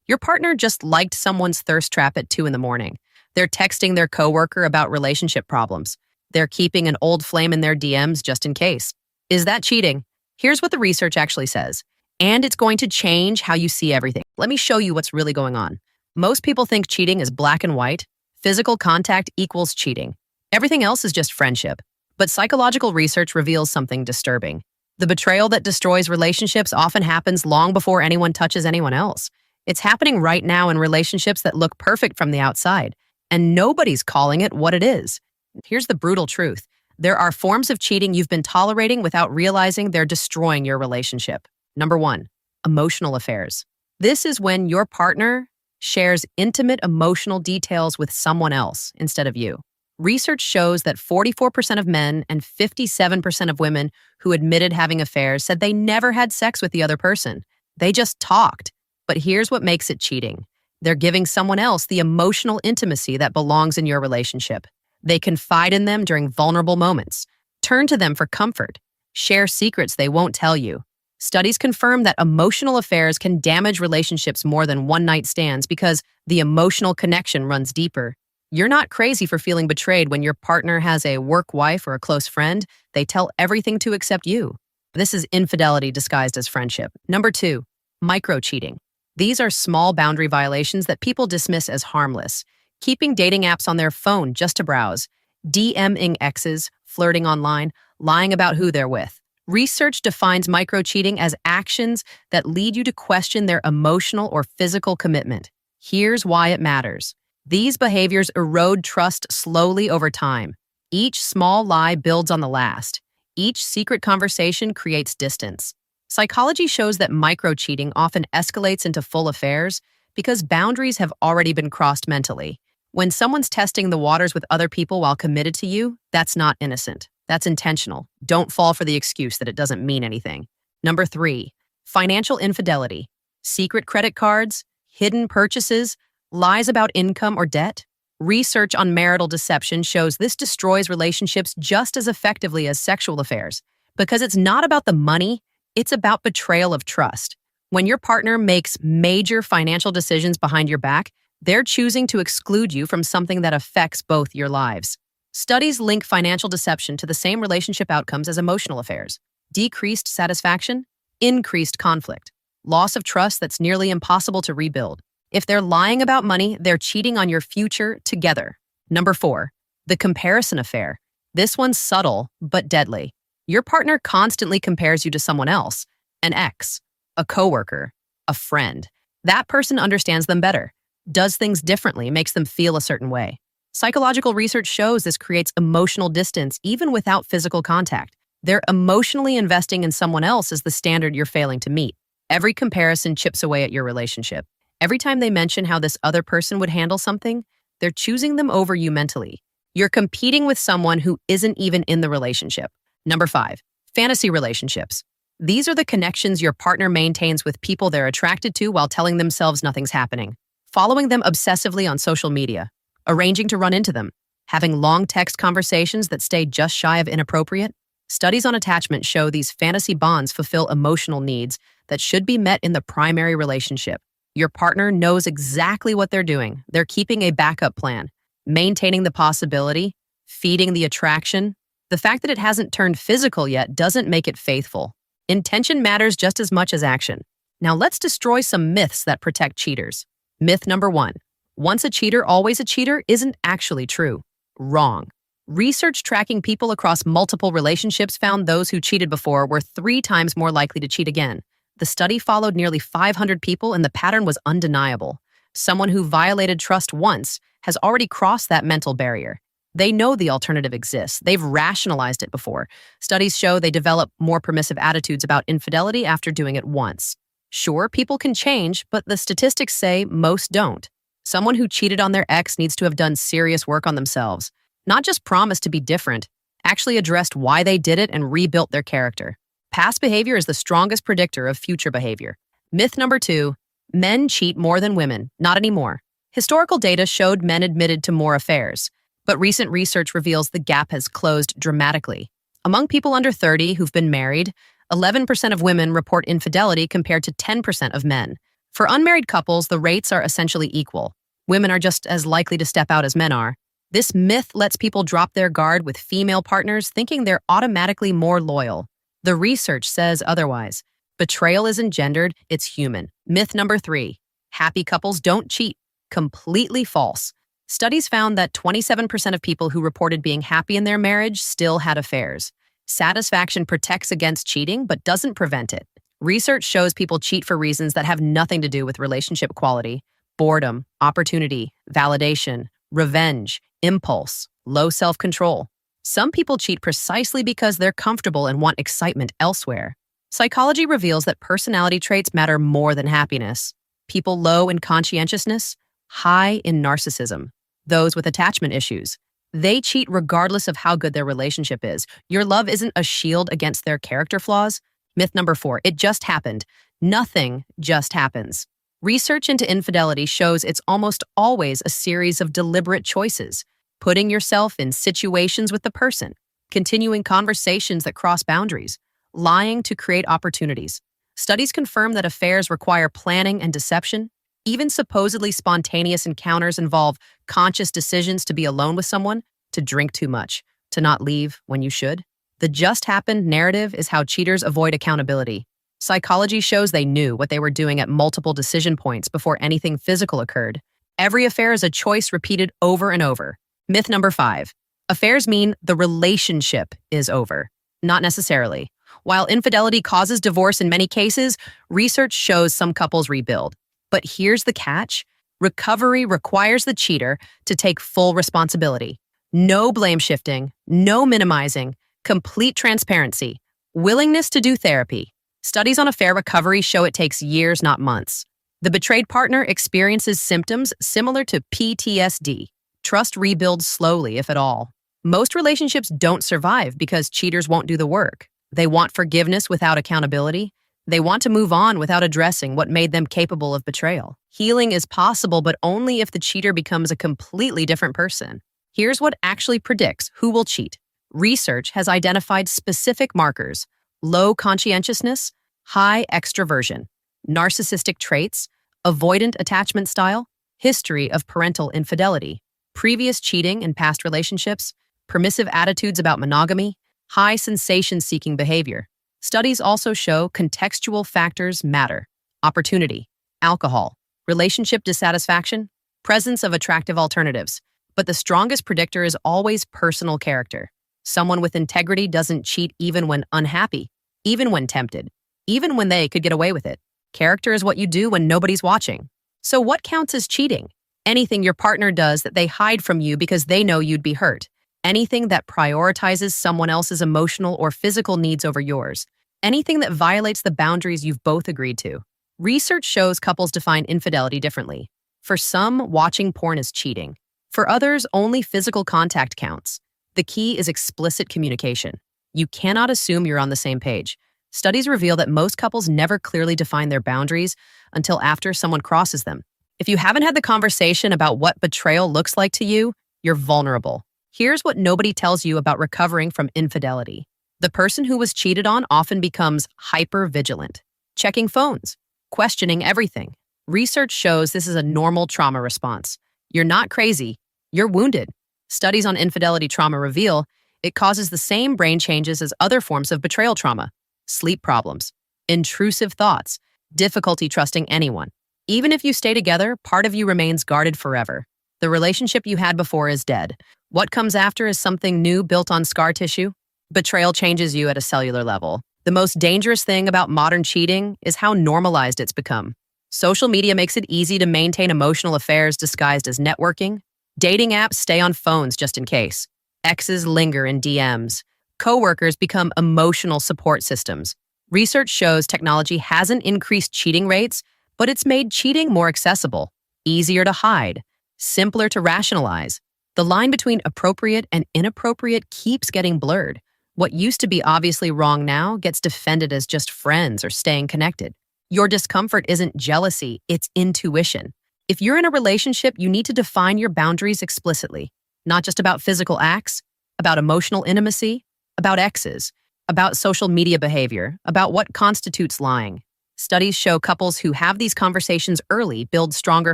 Your partner just liked someone's thirst trap at 2 in the morning. They're texting their coworker about relationship problems. They're keeping an old flame in their DMs just in case. Is that cheating? Here's what the research actually says. And it's going to change how you see everything. Let me show you what's really going on. Most people think cheating is black and white. Physical contact equals cheating. Everything else is just friendship. But psychological research reveals something disturbing. The betrayal that destroys relationships often happens long before anyone touches anyone else. It's happening right now in relationships that look perfect from the outside, and nobody's calling it what it is. Here's the brutal truth. There are forms of cheating you've been tolerating without realizing they're destroying your relationship. Number 1, emotional affairs. This is when your partner shares intimate emotional details with someone else instead of you. Research shows that 44% of men and 57% of women who admitted having affairs said they never had sex with the other person. They just talked. But here's what makes it cheating. They're giving someone else the emotional intimacy that belongs in your relationship. They confide in them during vulnerable moments, turn to them for comfort, share secrets they won't tell you. Studies confirm that emotional affairs can damage relationships more than one-night stands because the emotional connection runs deeper. You're not crazy for feeling betrayed when your partner has a work wife or a close friend. They tell everything to except you. This is infidelity disguised as friendship. Number 2, micro-cheating. These are small boundary violations that people dismiss as harmless. Keeping dating apps on their phone just to browse, DMing exes, flirting online, lying about who they're with. Research defines micro-cheating as actions that lead you to question their emotional or physical commitment. Here's why it matters. These behaviors erode trust slowly over time. Each small lie builds on the last. Each secret conversation creates distance. Psychology shows that micro-cheating often escalates into full affairs because boundaries have already been crossed mentally. When someone's testing the waters with other people while committed to you, that's not innocent. That's intentional. Don't fall for the excuse that it doesn't mean anything. Number 3, financial infidelity. Secret credit cards, hidden purchases, lies about income or debt. Research on marital deception shows this destroys relationships just as effectively as sexual affairs. Because it's not about the money, it's about betrayal of trust. When your partner makes major financial decisions behind your back, they're choosing to exclude you from something that affects both your lives. Studies link financial deception to the same relationship outcomes as emotional affairs. Decreased satisfaction, increased conflict, loss of trust that's nearly impossible to rebuild. If they're lying about money, they're cheating on your future together. Number 4, the comparison affair. This one's subtle but deadly. Your partner constantly compares you to someone else, an ex, a coworker, a friend. That person understands them better, does things differently, makes them feel a certain way. Psychological research shows this creates emotional distance even without physical contact. They're emotionally investing in someone else as the standard you're failing to meet. Every comparison chips away at your relationship. Every time they mention how this other person would handle something, they're choosing them over you mentally. You're competing with someone who isn't even in the relationship. Number 5, fantasy relationships. These are the connections your partner maintains with people they're attracted to while telling themselves nothing's happening. Following them obsessively on social media, arranging to run into them, having long text conversations that stay just shy of inappropriate. Studies on attachment show these fantasy bonds fulfill emotional needs that should be met in the primary relationship. Your partner knows exactly what they're doing. They're keeping a backup plan, maintaining the possibility, feeding the attraction. The fact that it hasn't turned physical yet doesn't make it faithful. Intention matters just as much as action. Now let's destroy some myths that protect cheaters. Myth number 1, once a cheater, always a cheater isn't actually true. Wrong. Research tracking people across multiple relationships found those who cheated before were 3 times more likely to cheat again. The study followed nearly 500 people and the pattern was undeniable. Someone who violated trust once has already crossed that mental barrier. They know the alternative exists. They've rationalized it before. Studies show they develop more permissive attitudes about infidelity after doing it once. Sure, people can change, but the statistics say most don't. Someone who cheated on their ex needs to have done serious work on themselves. Not just promised to be different, actually addressed why they did it and rebuilt their character. Past behavior is the strongest predictor of future behavior. Myth number 2, men cheat more than women. Not anymore. Historical data showed men admitted to more affairs, but recent research reveals the gap has closed dramatically. Among people under 30 who've been married, 11% of women report infidelity compared to 10% of men. For unmarried couples, the rates are essentially equal. Women are just as likely to step out as men are. This myth lets people drop their guard with female partners, thinking they're automatically more loyal. The research says otherwise. Betrayal isn't gendered, it's human. Myth number 3. Happy couples don't cheat. Completely false. Studies found that 27% of people who reported being happy in their marriage still had affairs. Satisfaction protects against cheating, but doesn't prevent it. Research shows people cheat for reasons that have nothing to do with relationship quality: boredom, opportunity, validation, revenge, impulse, low self-control. Some people cheat precisely because they're comfortable and want excitement elsewhere. Psychology reveals that personality traits matter more than happiness. People low in conscientiousness, high in narcissism. Those with attachment issues. They cheat regardless of how good their relationship is. Your love isn't a shield against their character flaws. Myth number 4. It just happened. Nothing just happens. Research into infidelity shows it's almost always a series of deliberate choices. Putting yourself in situations with the person, continuing conversations that cross boundaries, lying to create opportunities. Studies confirm that affairs require planning and deception. Even supposedly spontaneous encounters involve conscious decisions to be alone with someone, to drink too much, to not leave when you should. The just happened narrative is how cheaters avoid accountability. Psychology shows they knew what they were doing at multiple decision points before anything physical occurred. Every affair is a choice repeated over and over. Myth number 5. Affairs mean the relationship is over. Not necessarily. While infidelity causes divorce in many cases, research shows some couples rebuild. But here's the catch. Recovery requires the cheater to take full responsibility. No blame shifting, no minimizing, complete transparency, willingness to do therapy. Studies on affair recovery show it takes years, not months. The betrayed partner experiences symptoms similar to PTSD. Trust rebuilds slowly, if at all. Most relationships don't survive because cheaters won't do the work. They want forgiveness without accountability. They want to move on without addressing what made them capable of betrayal. Healing is possible, but only if the cheater becomes a completely different person. Here's what actually predicts who will cheat. Research has identified specific markers: low conscientiousness, high extroversion, narcissistic traits, avoidant attachment style, history of parental infidelity, previous cheating in past relationships, permissive attitudes about monogamy, high sensation-seeking behavior. Studies also show contextual factors matter: opportunity, alcohol, relationship dissatisfaction, presence of attractive alternatives. But the strongest predictor is always personal character. Someone with integrity doesn't cheat even when unhappy, even when tempted, even when they could get away with it. Character is what you do when nobody's watching. So what counts as cheating? Anything your partner does that they hide from you because they know you'd be hurt. Anything that prioritizes someone else's emotional or physical needs over yours. Anything that violates the boundaries you've both agreed to. Research shows couples define infidelity differently. For some, watching porn is cheating. For others, only physical contact counts. The key is explicit communication. You cannot assume you're on the same page. Studies reveal that most couples never clearly define their boundaries until after someone crosses them. If you haven't had the conversation about what betrayal looks like to you, you're vulnerable. Here's what nobody tells you about recovering from infidelity. The person who was cheated on often becomes hyper-vigilant, checking phones, questioning everything. Research shows this is a normal trauma response. You're not crazy, you're wounded. Studies on infidelity trauma reveal it causes the same brain changes as other forms of betrayal trauma: sleep problems, intrusive thoughts, difficulty trusting anyone. Even if you stay together, part of you remains guarded forever. The relationship you had before is dead. What comes after is something new built on scar tissue. Betrayal changes you at a cellular level. The most dangerous thing about modern cheating is how normalized it's become. Social media makes it easy to maintain emotional affairs disguised as networking. Dating apps stay on phones just in case. Exes linger in DMs. Coworkers become emotional support systems. Research shows technology hasn't increased cheating rates, but it's made cheating more accessible, easier to hide, simpler to rationalize. The line between appropriate and inappropriate keeps getting blurred. What used to be obviously wrong now gets defended as just friends or staying connected. Your discomfort isn't jealousy, it's intuition. If you're in a relationship, you need to define your boundaries explicitly, not just about physical acts, about emotional intimacy, about exes, about social media behavior, about what constitutes lying. Studies show couples who have these conversations early build stronger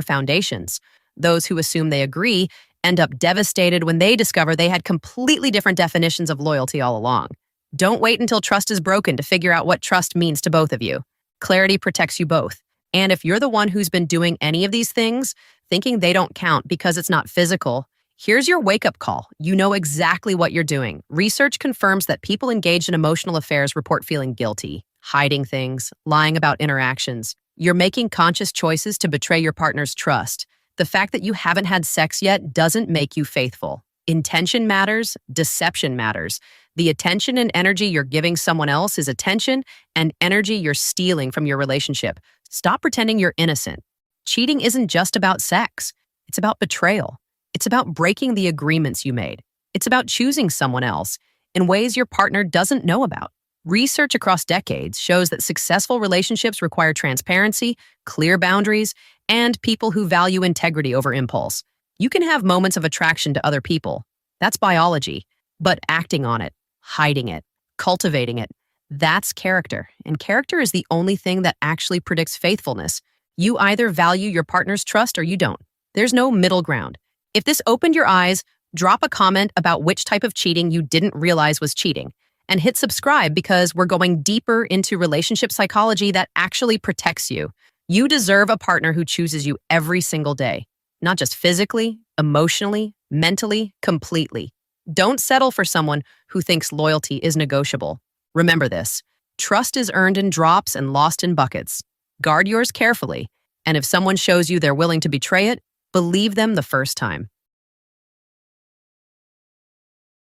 foundations. Those who assume they agree end up devastated when they discover they had completely different definitions of loyalty all along. Don't wait until trust is broken to figure out what trust means to both of you. Clarity protects you both. And if you're the one who's been doing any of these things, thinking they don't count because it's not physical, here's your wake-up call. You know exactly what you're doing. Research confirms that people engaged in emotional affairs report feeling guilty, hiding things, lying about interactions. You're making conscious choices to betray your partner's trust. The fact that you haven't had sex yet doesn't make you faithful. Intention matters, deception matters. The attention and energy you're giving someone else is attention and energy you're stealing from your relationship. Stop pretending you're innocent. Cheating isn't just about sex. It's about betrayal. It's about breaking the agreements you made. It's about choosing someone else in ways your partner doesn't know about. Research across decades shows that successful relationships require transparency, clear boundaries, and people who value integrity over impulse. You can have moments of attraction to other people. That's biology. But acting on it, hiding it, cultivating it, that's character. And character is the only thing that actually predicts faithfulness. You either value your partner's trust or you don't. There's no middle ground. If this opened your eyes, drop a comment about which type of cheating you didn't realize was cheating. And hit subscribe because we're going deeper into relationship psychology that actually protects you. You deserve a partner who chooses you every single day, not just physically, emotionally, mentally, completely. Don't settle for someone who thinks loyalty is negotiable. Remember this: trust is earned in drops and lost in buckets. Guard yours carefully, and if someone shows you they're willing to betray it, believe them the first time.